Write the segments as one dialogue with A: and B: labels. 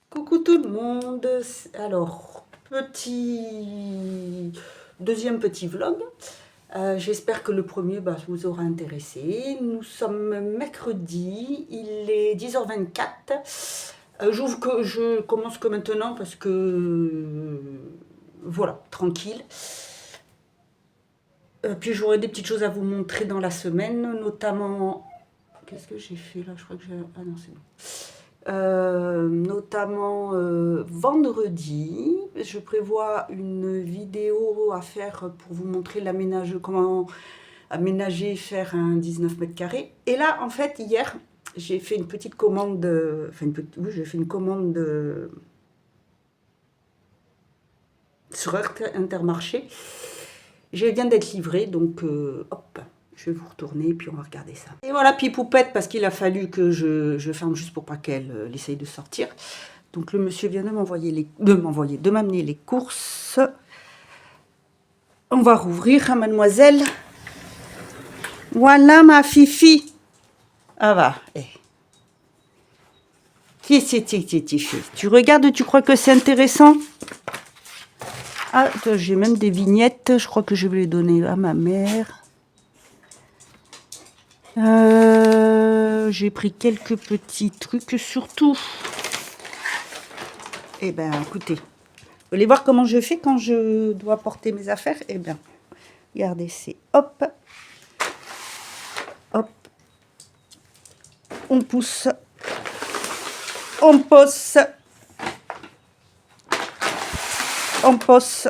A: Coucou tout le monde. Alors, deuxième petit vlog. J'espère que le premier vous aura intéressé. Nous sommes mercredi, il est 10h24. Je commence que maintenant parce que voilà, tranquille. Puis j'aurai des petites choses à vous montrer dans la semaine, notamment. Qu'est-ce que j'ai fait là? Je crois que j'ai. Ah non, c'est bon. Notamment vendredi, je prévois une vidéo à faire pour vous montrer comment aménager, faire un 19 mètres carrés. Et là, en fait, hier, j'ai fait une petite commande, oui, j'ai fait une commande sur Intermarché. Je viens d'être livrée, donc hop, je vais vous retourner, puis on va regarder ça. Et voilà, puis poupette, parce qu'il a fallu que je ferme juste pour pas qu'elle essaye de sortir. Donc le monsieur vient de m'amener les courses. On va rouvrir, hein, mademoiselle. Voilà ma fifi. Ah va. Tu regardes, tu crois que c'est intéressant? Ah, j'ai même des vignettes. Je crois que je vais les donner à ma mère. J'ai pris quelques petits trucs, surtout. Eh ben, écoutez, vous voulez voir comment je fais quand je dois porter mes affaires? Eh bien, regardez, c'est hop, hop, on pousse, on pose, on pose.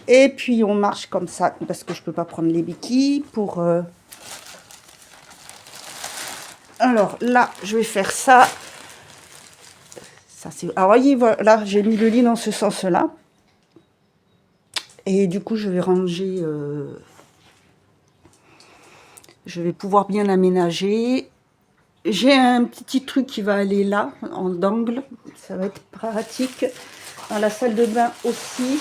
A: Et puis on marche comme ça, parce que je ne peux pas prendre les béquilles pour... Alors là, je vais faire ça. Ça c'est... Alors voyez, voilà, j'ai mis le lit dans ce sens-là. Et du coup, je vais ranger... Je vais pouvoir bien l'aménager. J'ai un petit truc qui va aller là, en angle. Ça va être pratique. Dans la salle de bain aussi.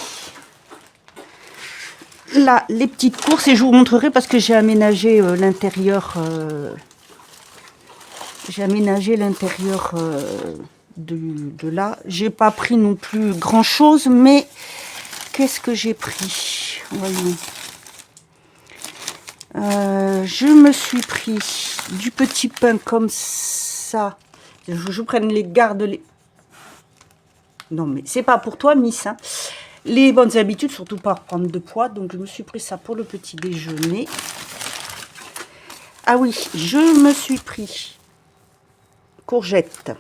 A: Là, les petites courses. Et je vous montrerai parce que j'ai aménagé l'intérieur... J'ai aménagé l'intérieur de là. J'ai pas pris non plus grand chose, mais qu'est-ce que j'ai pris? Voyons. Je me suis pris du petit pain comme ça. Je prenne les gardes. Non, mais c'est pas pour toi, Miss. Hein. Les bonnes habitudes, surtout pas prendre de poids. Donc, je me suis pris ça pour le petit déjeuner. Ah oui, je me suis pris courgettes.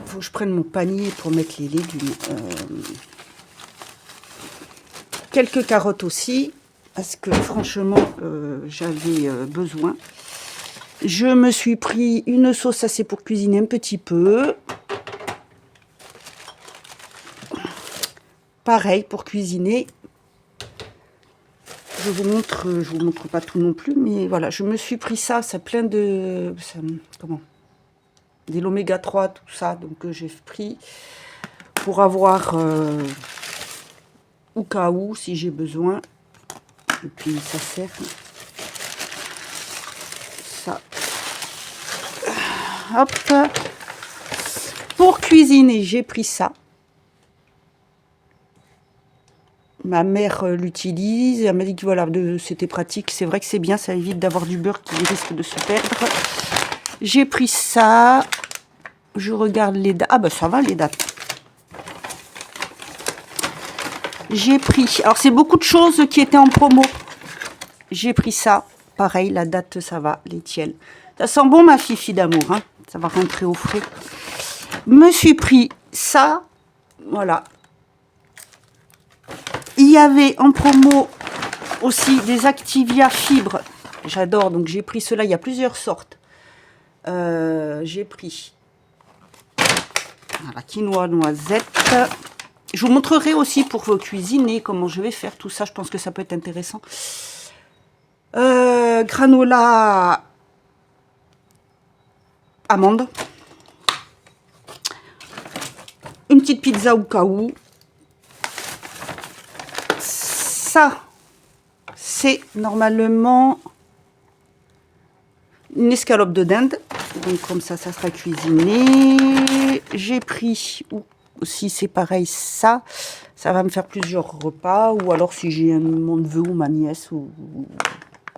A: Faut que je prenne mon panier pour mettre les légumes. Quelques carottes aussi, parce que franchement, j'avais besoin. Je me suis pris une sauce assez pour cuisiner un petit peu. Pareil pour cuisiner. Je vous montre pas tout non plus, mais voilà, je me suis pris ça, c'est plein de... comment? Des l'oméga 3, tout ça, donc j'ai pris pour avoir au cas où, si j'ai besoin. Et puis ça sert. Ça. Hop. Pour cuisiner, j'ai pris ça. Ma mère l'utilise, elle m'a dit que voilà, c'était pratique. C'est vrai que c'est bien, ça évite d'avoir du beurre qui risque de se perdre. J'ai pris ça. Je regarde les dates. Ah ben ça va les dates. J'ai pris, alors c'est beaucoup de choses qui étaient en promo. J'ai pris ça. Pareil, la date ça va, les tiels. Ça sent bon ma fifi d'amour, hein. Ça va rentrer au frais. Me suis pris ça. Voilà. Il y avait en promo aussi des Activia fibres. J'adore, donc j'ai pris cela. Il y a plusieurs sortes. J'ai pris la quinoa noisette. Je vous montrerai aussi pour cuisiner comment je vais faire tout ça. Je pense que ça peut être intéressant. Granola amande. Une petite pizza au cas où. Ça, c'est normalement une escalope de dinde. Donc comme ça sera cuisiné. J'ai pris aussi, c'est pareil, ça va me faire plusieurs repas. Ou alors si j'ai mon neveu ou ma nièce ou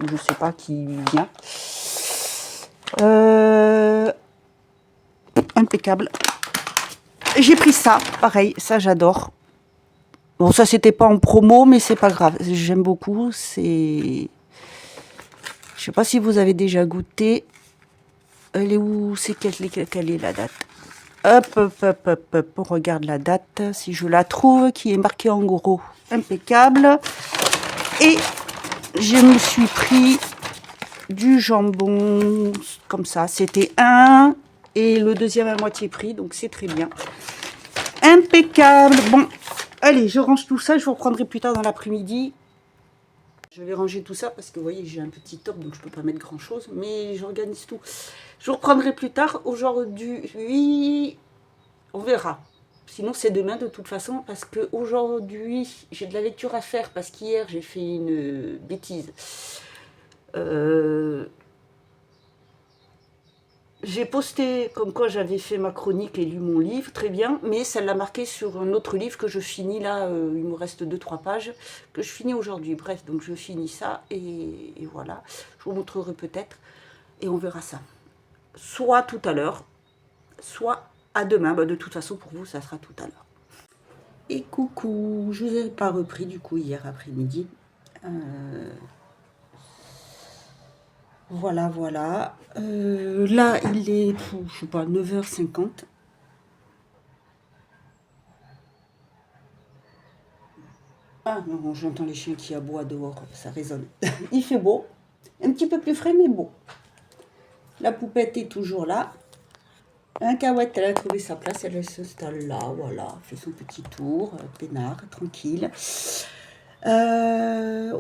A: je sais pas qui vient. Impeccable. J'ai pris ça, pareil, ça j'adore. Bon, ça c'était pas en promo, mais c'est pas grave. J'aime beaucoup. C'est, je sais pas si vous avez déjà goûté. Elle est où? C'est quelle est la date? Hop. On regarde la date, si je la trouve, qui est marquée en gros. Impeccable. Et je me suis pris du jambon, comme ça. C'était un, et le deuxième à moitié prix, donc c'est très bien. Impeccable. Bon, allez, je range tout ça, je vous reprendrai plus tard dans l'après-midi. Je vais ranger tout ça parce que vous voyez, j'ai un petit top, donc je peux pas mettre grand chose, mais j'organise tout. Je vous reprendrai plus tard. Aujourd'hui, on verra. Sinon, c'est demain de toute façon, parce que aujourd'hui, j'ai de la lecture à faire, parce qu'hier, j'ai fait une bêtise. J'ai posté comme quoi j'avais fait ma chronique et lu mon livre, très bien, mais ça l'a marqué sur un autre livre que je finis là, il me reste 2-3 pages, que je finis aujourd'hui. Bref, donc je finis ça et voilà. Je vous montrerai peut-être et on verra ça. Soit tout à l'heure, soit à demain. Bah, de toute façon, pour vous, ça sera tout à l'heure. Et coucou, je vous ai pas repris du coup hier après-midi. Voilà. Là, il est, je sais pas, 9h50. Ah non, j'entends les chiens qui aboient dehors, ça résonne. Il fait beau, un petit peu plus frais, mais beau. La poupette est toujours là. Un cacahuète, elle a trouvé sa place, elle s'installe là, voilà, fait son petit tour, peinard, tranquille.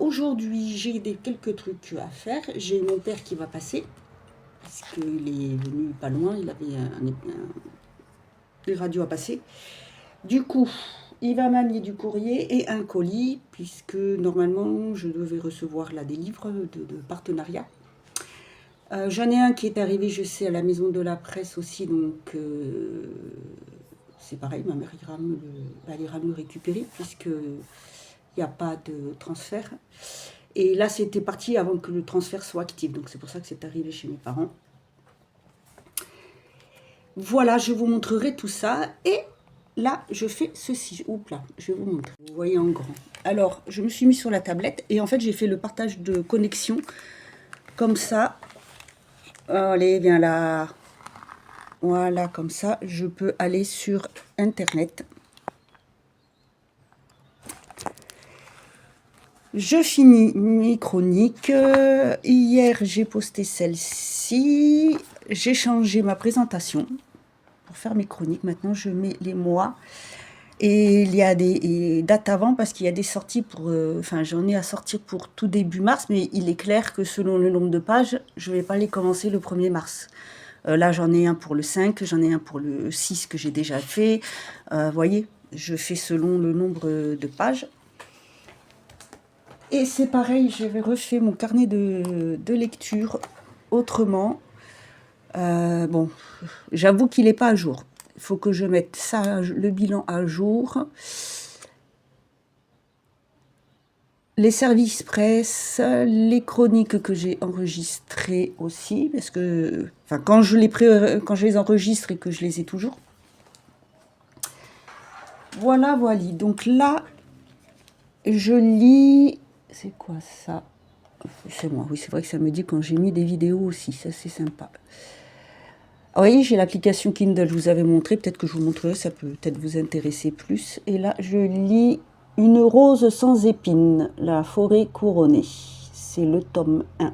A: Aujourd'hui, j'ai quelques trucs à faire. J'ai mon père qui va passer, parce qu'il est venu pas loin, il avait des radios à passer. Du coup, il va m'amener du courrier et un colis, puisque normalement, je devais recevoir là des livres de partenariat. J'en ai un qui est arrivé, je sais, à la maison de la presse aussi, donc c'est pareil, ma mère ira me le récupérer, puisqu'il n'y a pas de transfert. Et là, c'était parti avant que le transfert soit actif, donc c'est pour ça que c'est arrivé chez mes parents. Voilà, je vous montrerai tout ça. Et là, je fais ceci. Oups là, je vais vous montrer. Vous voyez en grand. Alors, je me suis mis sur la tablette et en fait, j'ai fait le partage de connexion comme ça. Allez, viens là. Voilà, comme ça, je peux aller sur Internet. Je finis mes chroniques. Hier, j'ai posté celle-ci. J'ai changé ma présentation pour faire mes chroniques. Maintenant, je mets les mois. Et il y a des dates avant parce qu'il y a des sorties pour... Enfin, j'en ai à sortir pour tout début mars, mais il est clair que selon le nombre de pages, je ne vais pas les commencer le 1er mars. Là, j'en ai un pour le 5, j'en ai un pour le 6 que j'ai déjà fait. Vous voyez, je fais selon le nombre de pages. Et c'est pareil, j'avais refait mon carnet de lecture autrement. Bon, j'avoue qu'il n'est pas à jour. Il faut que je mette ça, le bilan à jour. Les services presse, les chroniques que j'ai enregistrées aussi, parce que enfin, quand je les enregistre et que je les ai toujours. Voilà. Donc là, je lis... C'est quoi ça? C'est moi, oui, c'est vrai que ça me dit quand j'ai mis des vidéos aussi, ça c'est sympa. Ah, vous voyez, j'ai l'application Kindle, je vous avais montré, peut-être que je vous montrerai, ça peut peut-être vous intéresser plus. Et là, je lis Une rose sans épines, la forêt couronnée. C'est le tome 1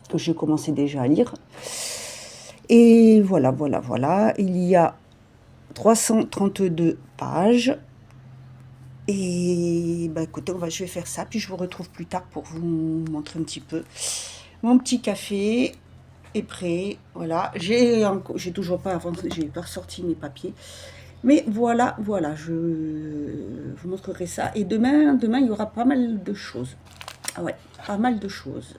A: que j'ai commencé déjà à lire. Et voilà. Il y a 332 pages. Et bah écoutez, je vais faire ça, puis je vous retrouve plus tard pour vous montrer un petit peu. Mon petit café est prêt, voilà. J'ai toujours pas ressorti mes papiers. Mais voilà, je vous montrerai ça. Et demain, il y aura pas mal de choses. Ah ouais, pas mal de choses.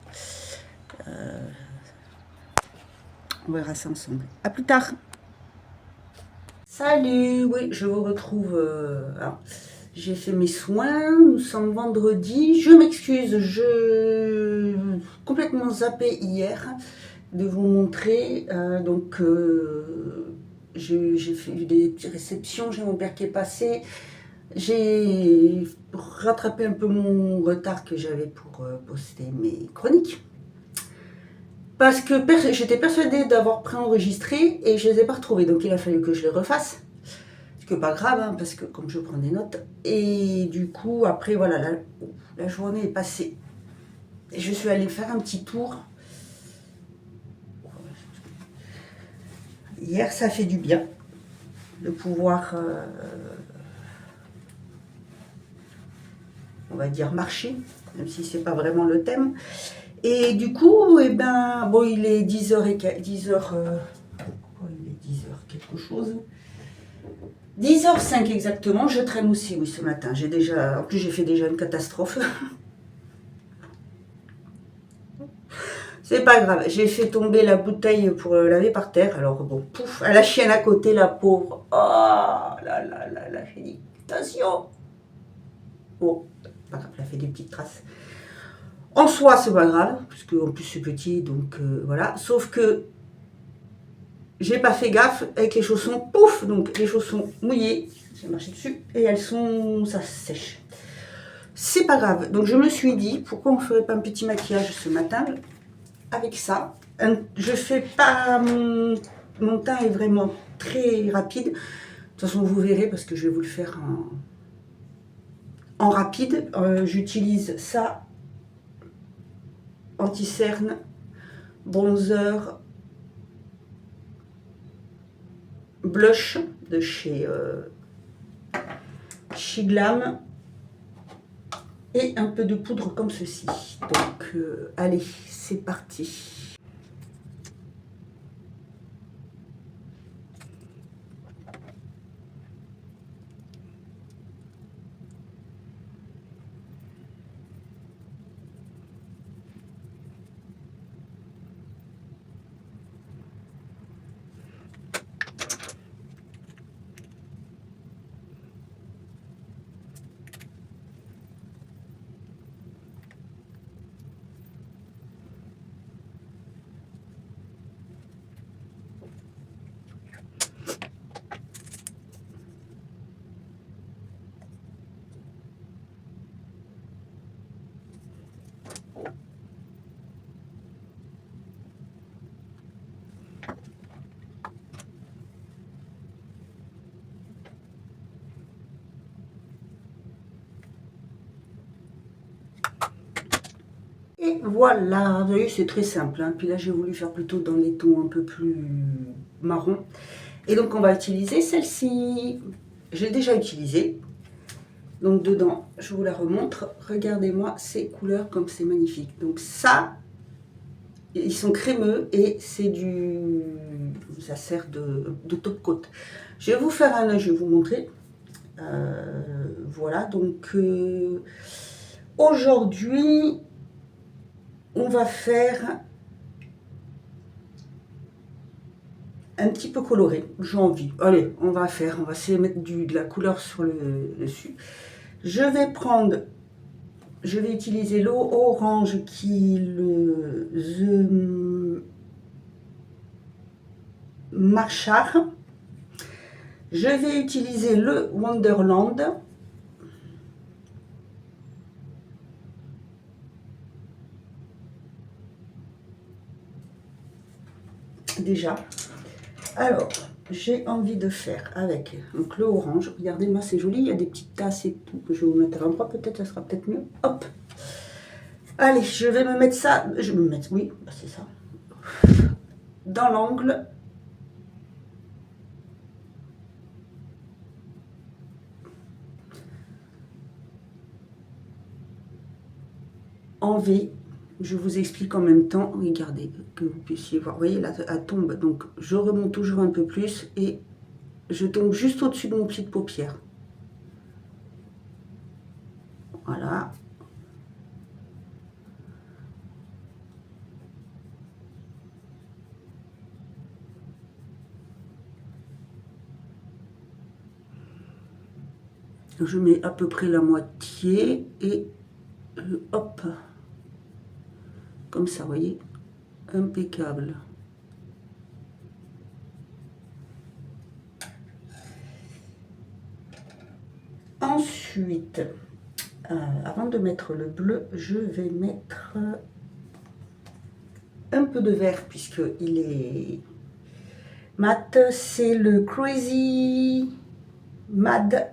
A: On verra ça ensemble. À plus tard. Salut, oui, je vous retrouve. J'ai fait mes soins, nous sommes vendredi. Je m'excuse, je complètement zappé hier de vous montrer. J'ai eu des petites réceptions, j'ai mon père qui est passé. J'ai rattrapé un peu mon retard que j'avais pour poster mes chroniques. Parce que j'étais persuadée d'avoir préenregistré et je ne les ai pas retrouvés. Donc il a fallu que je les refasse. Ce qui n'est pas grave, hein, parce que comme je prends des notes. Et du coup, après, voilà, la journée est passée. Et je suis allée faire un petit tour. Hier, ça fait du bien de pouvoir, on va dire, marcher, même si c'est pas vraiment le thème. Et du coup, eh ben, bon, il est 10h il est 10h quelque chose. 10h05 exactement, je traîne aussi, oui, ce matin. En plus, j'ai fait déjà une catastrophe. C'est pas grave, j'ai fait tomber la bouteille pour laver par terre. Alors bon, pouf, à la chienne à côté, la pauvre. Oh là là là là, j'ai dit, attention. Bon, pas grave, elle a fait des petites traces. En soi, c'est pas grave, parce qu'en plus c'est petit, donc voilà. Sauf que j'ai pas fait gaffe avec les chaussons, pouf, donc les chaussons mouillés, j'ai marché dessus, et ça sèche. C'est pas grave, donc je me suis dit, pourquoi on ferait pas un petit maquillage ce matin avec ça. Je fais pas, mon teint est vraiment très rapide. De toute façon, vous verrez parce que je vais vous le faire en rapide. J'utilise ça, anti-cerne, bronzer, blush de chez Glam et un peu de poudre comme ceci. Donc, allez, c'est parti. Et voilà, vous voyez, c'est très simple. Hein. Puis là, j'ai voulu faire plutôt dans les tons un peu plus marron. Et donc, on va utiliser celle-ci. Je l'ai déjà utilisée. Donc, dedans, je vous la remontre. Regardez-moi ces couleurs comme c'est magnifique. Donc, ça, ils sont crémeux et c'est ça sert de top coat. Je vais vous faire un œil, je vais vous montrer. Voilà, donc aujourd'hui, on va faire un petit peu coloré, j'ai envie. Allez, on va essayer de mettre de la couleur sur le dessus. Je vais utiliser l'eau orange qui est le The Marchar. Je vais utiliser le Wonderland. Déjà. Alors, j'ai envie de faire avec donc, le orange. Regardez-moi, c'est joli. Il y a des petites tasses et tout. Je vais vous mettre à l'endroit. Peut-être, ça sera peut-être mieux. Hop. Allez, je vais me mettre ça. Je vais me mettre, oui, c'est ça. Dans l'angle. En V. Je vous explique en même temps. Regardez, que vous puissiez voir. Vous voyez, là, elle tombe. Donc, je remonte toujours un peu plus et je tombe juste au-dessus de mon pli de paupière. Voilà. Je mets à peu près la moitié et hop, comme ça, vous voyez, impeccable. Ensuite, avant de mettre le bleu, je vais mettre un peu de vert puisqu'il est mat. C'est le Crazy Mad.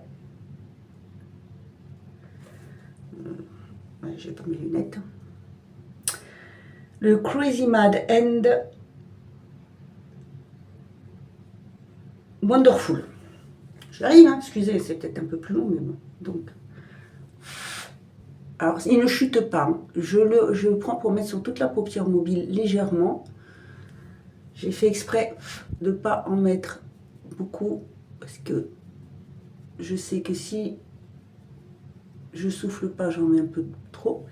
A: J'ai pas mes lunettes. Le Crazy Mad and Wonderful. J'arrive, hein, excusez, c'est peut-être un peu plus long, mais bon. Donc, alors, il ne chute pas. Hein. Je le prends pour mettre sur toute la paupière mobile légèrement. J'ai fait exprès de ne pas en mettre beaucoup parce que je sais que si je souffle pas, j'en mets un peu trop.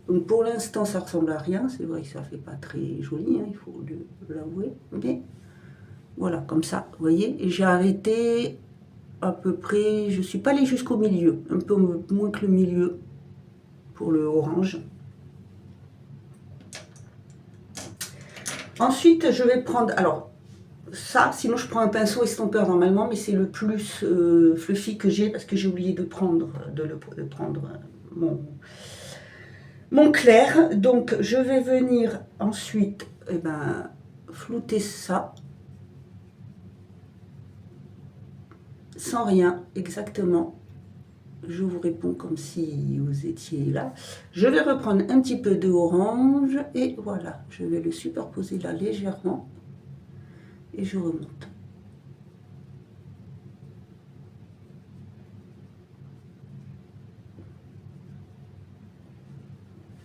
A: Donc pour l'instant, ça ressemble à rien. C'est vrai que ça fait pas très joli, hein, il faut l'avouer. Mais voilà, comme ça, vous voyez. Et j'ai arrêté à peu près, je suis pas allée jusqu'au milieu, un peu moins que le milieu pour le orange. Ensuite, je vais prendre, alors ça, sinon je prends un pinceau estompeur normalement, mais c'est le plus fluffy que j'ai parce que j'ai oublié de prendre, mon clair. Donc je vais venir ensuite flouter ça. Sans rien, exactement. Je vous réponds comme si vous étiez là. Je vais reprendre un petit peu de orange et voilà, je vais le superposer là légèrement et je remonte.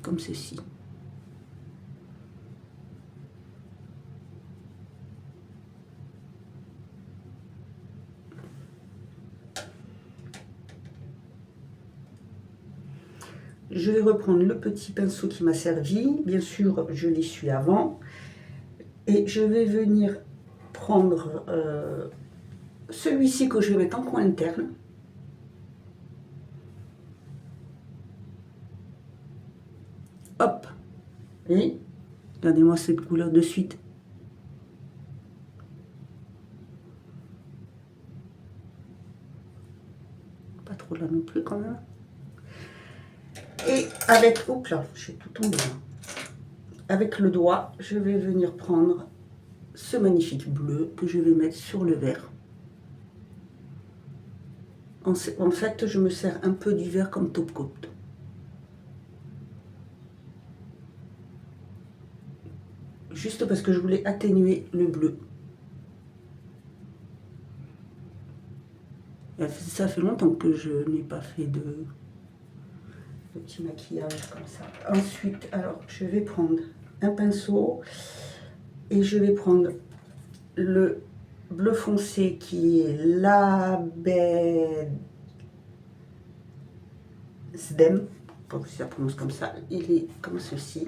A: Comme ceci. Je vais reprendre le petit pinceau qui m'a servi. Bien sûr, je l'essuie avant. Et je vais venir prendre celui-ci que je vais mettre en coin interne. Hop. Et regardez-moi cette couleur de suite. Pas trop là non plus quand même. Et avec, oups là, je suis tout tombé là. Avec le doigt, je vais venir prendre ce magnifique bleu que je vais mettre sur le vert. En fait, je me sers un peu du vert comme top coat. Juste parce que je voulais atténuer le bleu. Ça fait longtemps que je n'ai pas fait de petit maquillage comme ça. Ensuite, alors, je vais prendre un pinceau et je vais prendre le bleu foncé qui est la Sdem, si ça prononce comme ça, il est comme ceci.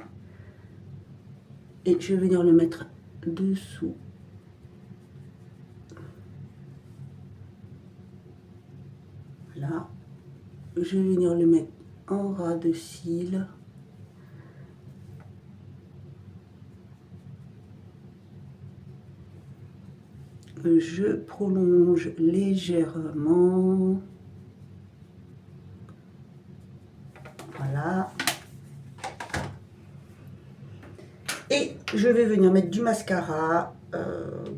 A: Et je vais venir le mettre dessous. Là. Je vais venir le mettre en ras de cils. Je prolonge légèrement. Voilà. Et je vais venir mettre du mascara.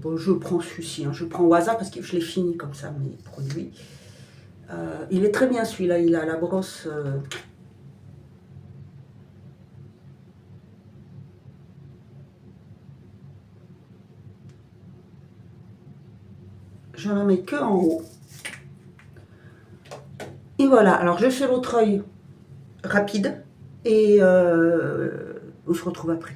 A: Bon, je prends celui-ci, hein. Je prends au hasard parce que je l'ai fini comme ça, mes produits. Il est très bien celui-là, il a la brosse. Je n'en mets que en haut. Et voilà, alors je fais l'autre œil rapide et on se retrouve après.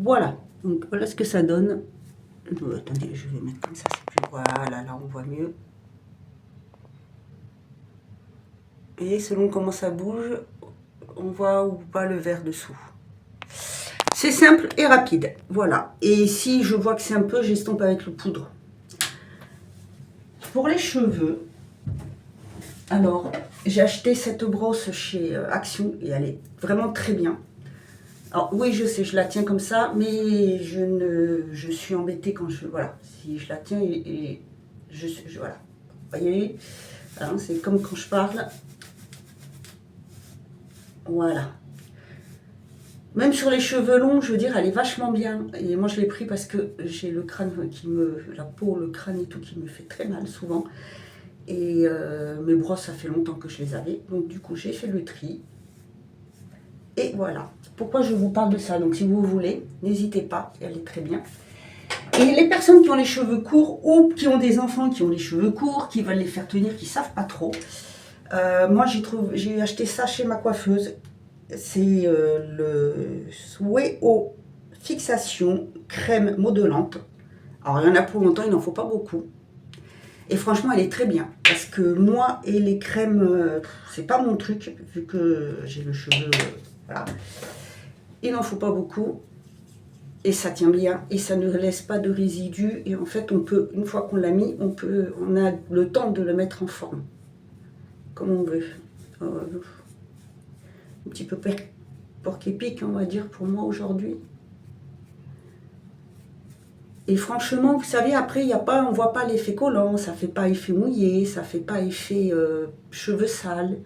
A: Voilà, donc voilà ce que ça donne. Attendez, je vais mettre comme ça, c'est plus... Voilà, là on voit mieux. Et selon comment ça bouge, on voit ou pas le vert dessous. C'est simple et rapide, voilà. Et si je vois que c'est un peu, j'estompe avec le poudre. Pour les cheveux, alors, j'ai acheté cette brosse chez Action et elle est vraiment très bien. Alors oui, je sais, je la tiens comme ça, mais je suis embêtée quand je... Voilà, si je la tiens et voilà. Vous voyez, hein, c'est comme quand je parle. Voilà. Même sur les cheveux longs, je veux dire, elle est vachement bien. Et moi, je l'ai pris parce que j'ai le crâne qui me... La peau, le crâne et tout qui me fait très mal souvent. Et mes brosses, ça fait longtemps que je les avais. Donc du coup, j'ai fait le tri. Et voilà. Pourquoi je vous parle de ça? Donc si vous voulez, n'hésitez pas, elle est très bien. Et les personnes qui ont les cheveux courts ou qui ont des enfants qui ont les cheveux courts, qui veulent les faire tenir, qui ne savent pas trop, moi j'ai acheté ça chez ma coiffeuse. C'est le Sueo Fixation crème modelante. Alors il y en a pour longtemps, il n'en faut pas beaucoup. Et franchement, elle est très bien. Parce que moi et les crèmes, c'est pas mon truc, vu que j'ai le cheveu... voilà. Il n'en faut pas beaucoup. Et ça tient bien. Et ça ne laisse pas de résidus. Et en fait, on peut, une fois qu'on l'a mis, on a le temps de le mettre en forme. Comme on veut. Un petit peu porc-épic, on va dire, pour moi aujourd'hui. Et franchement, vous savez, après, y a pas, on ne voit pas l'effet collant, ça ne fait pas effet mouillé, ça ne fait pas effet cheveux sales.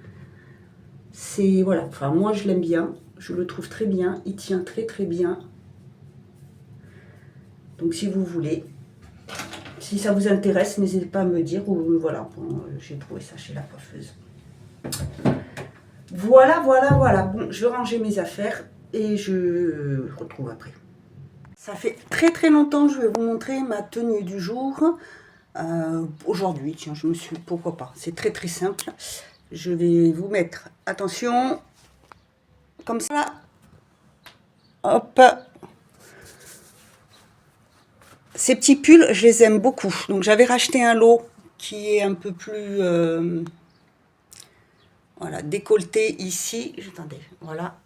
A: C'est, voilà, enfin, moi, je l'aime bien, je le trouve très bien, il tient très très bien. Donc, si vous voulez, si ça vous intéresse, n'hésitez pas à me dire, ou voilà, bon, j'ai trouvé ça chez la coiffeuse. Voilà, voilà, voilà. Bon, je vais ranger mes affaires et je retrouve après. Ça fait très très longtemps que je vais vous montrer ma tenue du jour. Aujourd'hui, tiens, je me suis... Pourquoi pas? C'est très très simple. Je vais vous mettre, attention, comme ça. Hop. Ces petits pulls, je les aime beaucoup. Donc j'avais racheté un lot qui est un peu plus... voilà, décolleté ici. Attendez, voilà.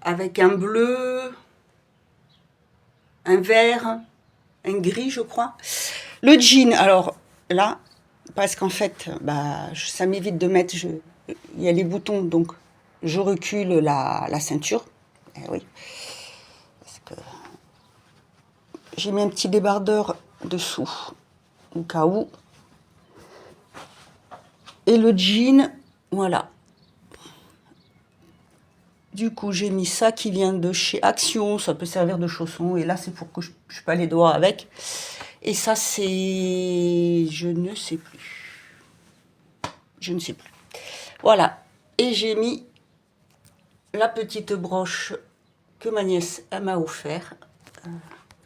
A: Avec un bleu, un vert, un gris, je crois. Le jean, alors là, parce qu'en fait, bah, ça m'évite de mettre... il y a les boutons, donc je recule la ceinture. Eh oui. Parce que j'ai mis un petit débardeur dessous, au cas où. Et le jean, voilà. Du coup, j'ai mis ça qui vient de chez Action. Ça peut servir de chausson. Et là, c'est pour que je ne pas les doigts avec. Et ça, c'est... Je ne sais plus. Je ne sais plus. Voilà. Et j'ai mis la petite broche que ma nièce m'a offert.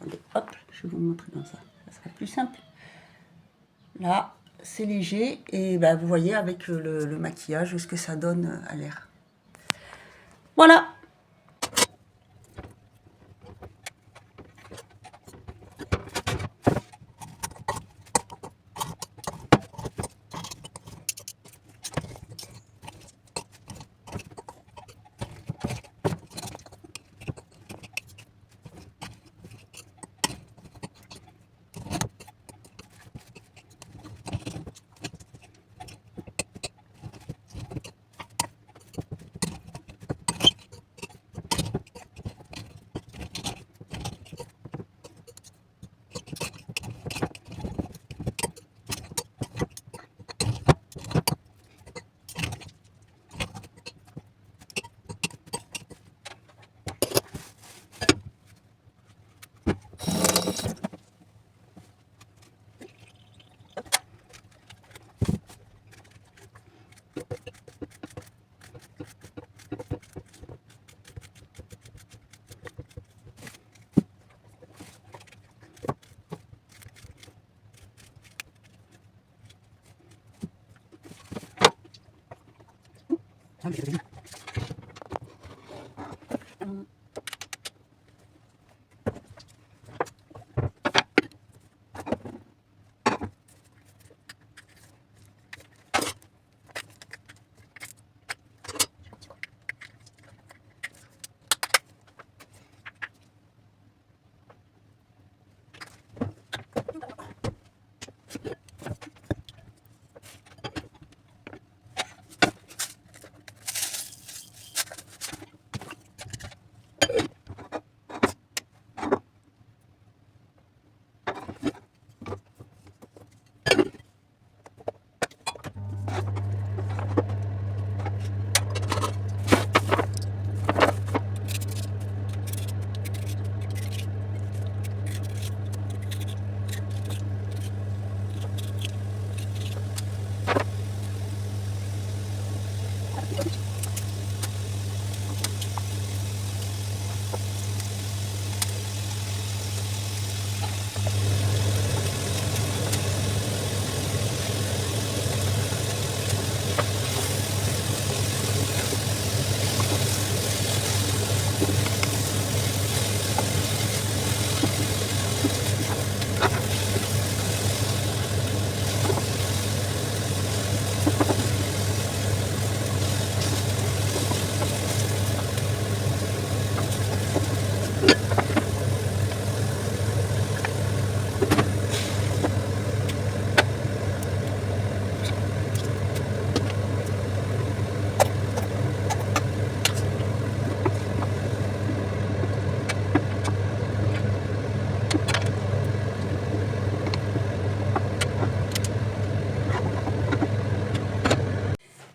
A: Attendez, hop, je vais vous montrer comme ça. Ça sera plus simple. Là, c'est léger. Et bah, vous voyez avec le maquillage ce que ça donne à l'air. Voilà.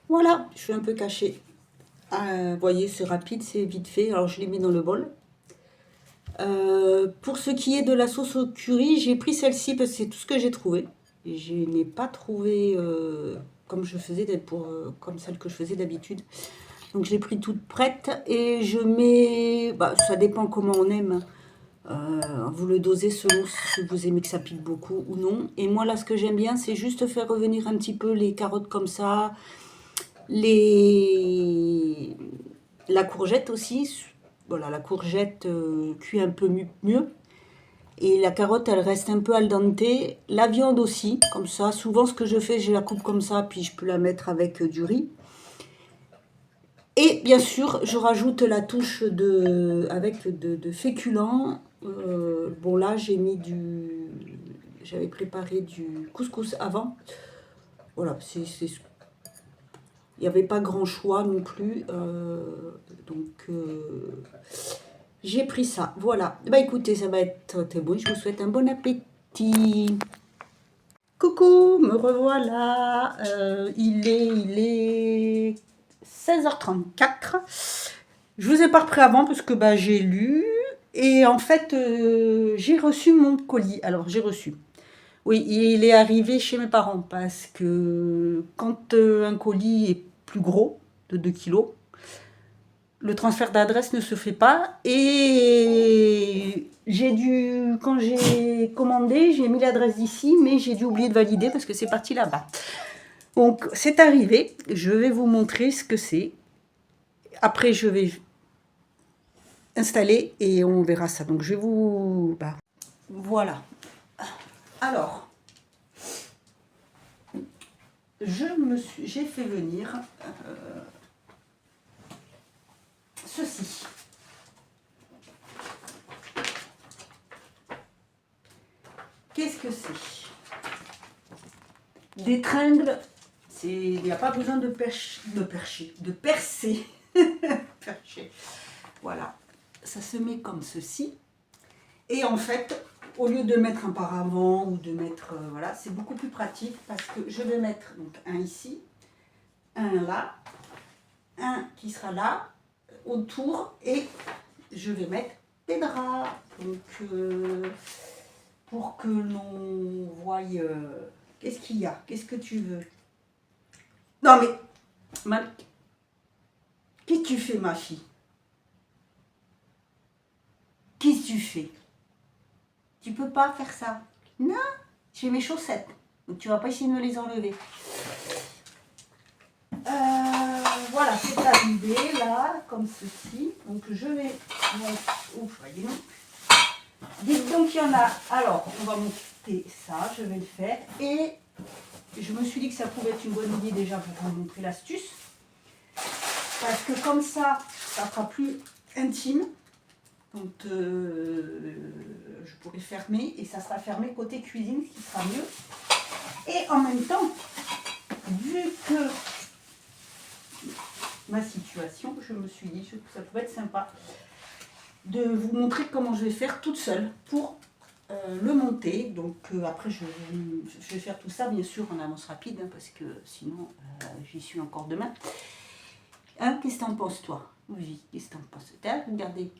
A: Voilà, je suis un peu cachée. Vous voyez, c'est rapide, c'est vite fait. Alors, je les mets dans le bol. Pour ce qui est de la sauce au curry, j'ai pris celle-ci parce que c'est tout ce que j'ai trouvé. Et je n'ai pas trouvé comme je faisais comme celle que je faisais d'habitude. Donc, je l'ai pris toute prête et je mets... Bah, ça dépend comment on aime. Vous le dosez selon si vous aimez que ça pique beaucoup ou non. Et moi, là, ce que j'aime bien, c'est juste faire revenir un petit peu les carottes comme ça. La courgette aussi, voilà, la courgette cuit un peu mieux. Et la carotte, elle reste un peu al dente. La viande aussi, comme ça. Souvent, ce que je fais, je la coupe comme ça, puis je peux la mettre avec du riz. Et bien sûr, je rajoute la touche avec de féculents. Bon, là, j'avais préparé du couscous avant. Voilà, il n'y avait pas grand choix non plus. Donc, j'ai pris ça. Voilà. Bah écoutez, ça va être très bon. Je vous souhaite un bon appétit. Coucou, me revoilà. Il est 16h34. Je vous ai pas repris avant parce que bah, j'ai lu. Et en fait, j'ai reçu mon colis. Alors, j'ai reçu. Oui, il est arrivé chez mes parents parce que quand un colis est plus gros, de 2 kilos, le transfert d'adresse ne se fait pas. Et quand j'ai commandé, j'ai mis l'adresse d'ici, mais j'ai dû oublier de valider parce que c'est parti là-bas. Donc, c'est arrivé. Je vais vous montrer ce que c'est. Après, je vais installer et on verra ça. Donc, je vais vous... Bah, voilà. Alors... j'ai fait venir ceci. Qu'est-ce que c'est? Des tringles. Il n'y a pas besoin de percer. Percher. Voilà. Ça se met comme ceci. Et en fait, au lieu de mettre un paravent ou de mettre... voilà, c'est beaucoup plus pratique parce que je vais mettre donc, un ici, un là, un qui sera là, autour, et je vais mettre des draps. Donc, pour que l'on voie... qu'est-ce qu'il y a? Qu'est-ce que tu veux? Non mais... Qu'est-ce que tu fais, ma fille? Qu'est-ce que tu fais? Tu peux pas faire ça. Non, j'ai mes chaussettes. Donc tu vas pas essayer de me les enlever. Voilà, c'est arrivé là, comme ceci. Donc je vais... Ouf, voyez. Dites donc qu'il y en a. Alors, on va monter ça, je vais le faire. Et je me suis dit que ça pouvait être une bonne idée déjà pour vous montrer l'astuce. Parce que comme ça sera plus intime. Donc, je pourrais fermer et ça sera fermé côté cuisine, ce qui sera mieux. Et en même temps, vu que ma situation, je me suis dit que ça pouvait être sympa de vous montrer comment je vais faire toute seule pour le monter. Donc, après, je vais faire tout ça, bien sûr, en avance rapide, hein, parce que sinon, j'y suis encore demain. Hein, qu'est-ce que t'en penses, toi? Oui, qu'est-ce que t'en penses? Regardez.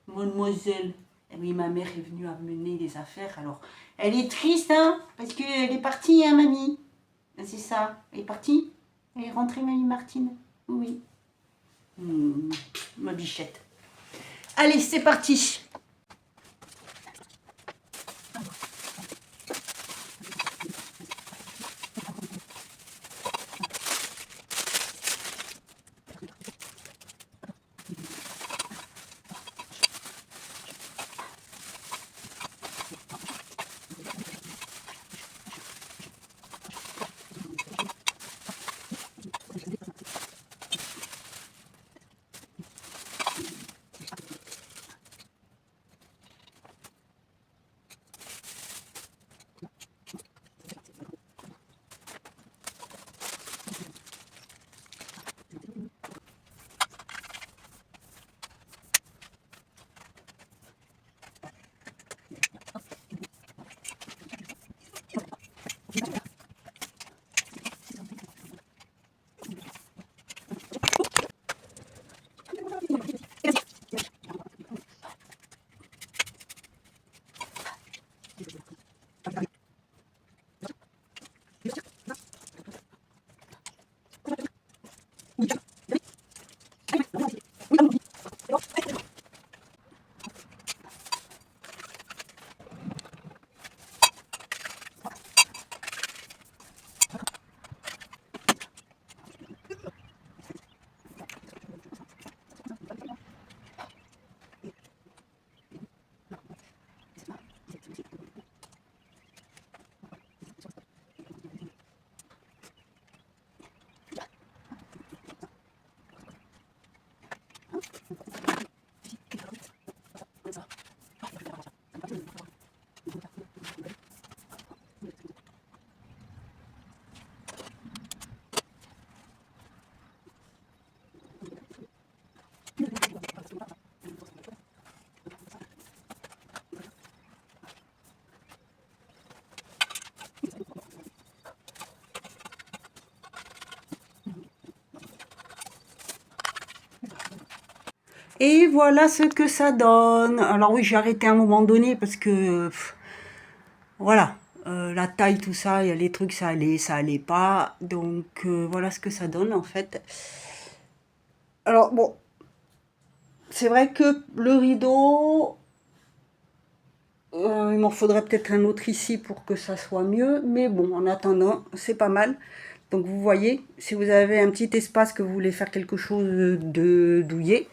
A: Mademoiselle, eh oui, ma mère est venue amener des affaires, alors elle est triste, hein, parce qu'elle est partie, hein, mamie. C'est ça, elle est partie. Elle est rentrée, mamie Martine. Oui. Ma bichette. Allez, c'est parti. Et voilà ce que ça donne. Alors oui, j'ai arrêté à un moment donné parce que, voilà, la taille, tout ça, il y a les trucs, ça allait pas. Donc voilà ce que ça donne en fait. Alors bon, c'est vrai que le rideau, il m'en faudrait peut-être un autre ici pour que ça soit mieux. Mais bon, en attendant, c'est pas mal. Donc vous voyez, si vous avez un petit espace que vous voulez faire quelque chose de douillet,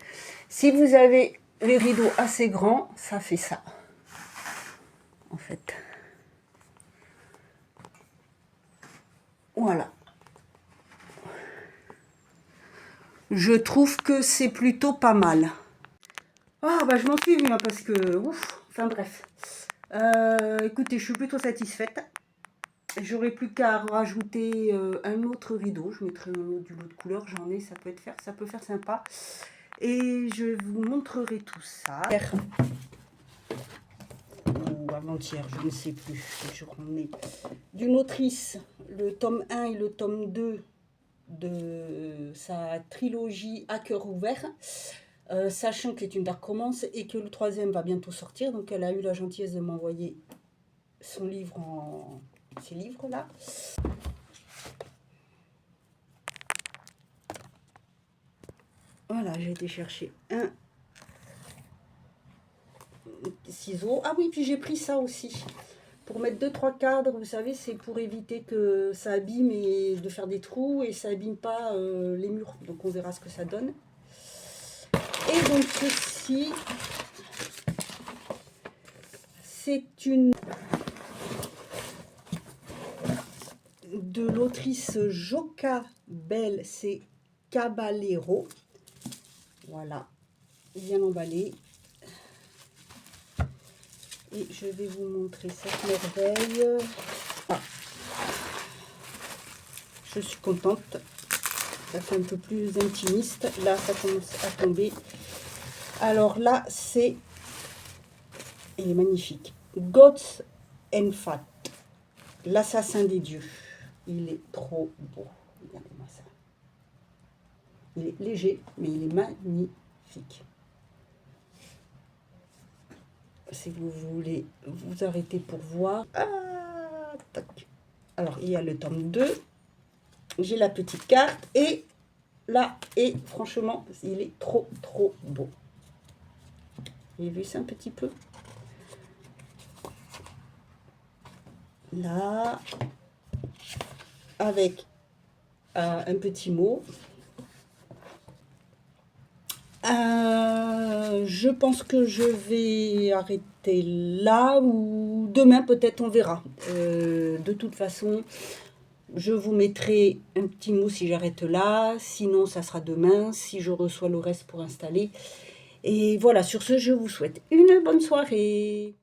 A: si vous avez les rideaux assez grands, ça fait ça, en fait. Voilà. Je trouve que c'est plutôt pas mal. Ah bah je m'en suis vue, hein, parce que, ouf, enfin bref. Écoutez, je suis plutôt satisfaite. J'aurais plus qu'à rajouter un autre rideau. Je mettrai un autre du lot de couleur, j'en ai, ça peut faire sympa. Et je vous montrerai tout ça. Ou avant-hier, je ne sais plus quel jour on est. D'une autrice, le tome 1 et le tome 2 de sa trilogie À cœur ouvert. Sachant que c'est une dark romance et que le troisième va bientôt sortir. Donc elle a eu la gentillesse de m'envoyer son livre en... ces livres-là. Voilà, j'ai été chercher un ciseau. Ah oui, puis j'ai pris ça aussi. Pour mettre 2-3 cadres, vous savez, c'est pour éviter que ça abîme et de faire des trous et ça abîme pas les murs. Donc on verra ce que ça donne. Et donc ceci, c'est une de l'autrice Joka Bell, c'est Caballero. Voilà, bien emballé. Et je vais vous montrer cette merveille. Ah. Je suis contente. Ça fait un peu plus intimiste. Là, ça commence à tomber. Alors là, c'est... il est magnifique. Gods and Fat. L'assassin des dieux. Il est trop beau. Regardez-moi ça. Il est léger, mais il est magnifique. Si vous voulez vous arrêter pour voir. Ah, tac. Alors, il y a le tome 2. J'ai la petite carte. Et là, et franchement, il est trop, trop beau. Vous avez vu ça un petit peu? Là, avec un petit mot. Je pense que je vais arrêter là ou demain peut-être on verra. De toute façon, je vous mettrai un petit mot si j'arrête là. Sinon, ça sera demain si je reçois le reste pour installer. Et voilà, sur ce, je vous souhaite une bonne soirée.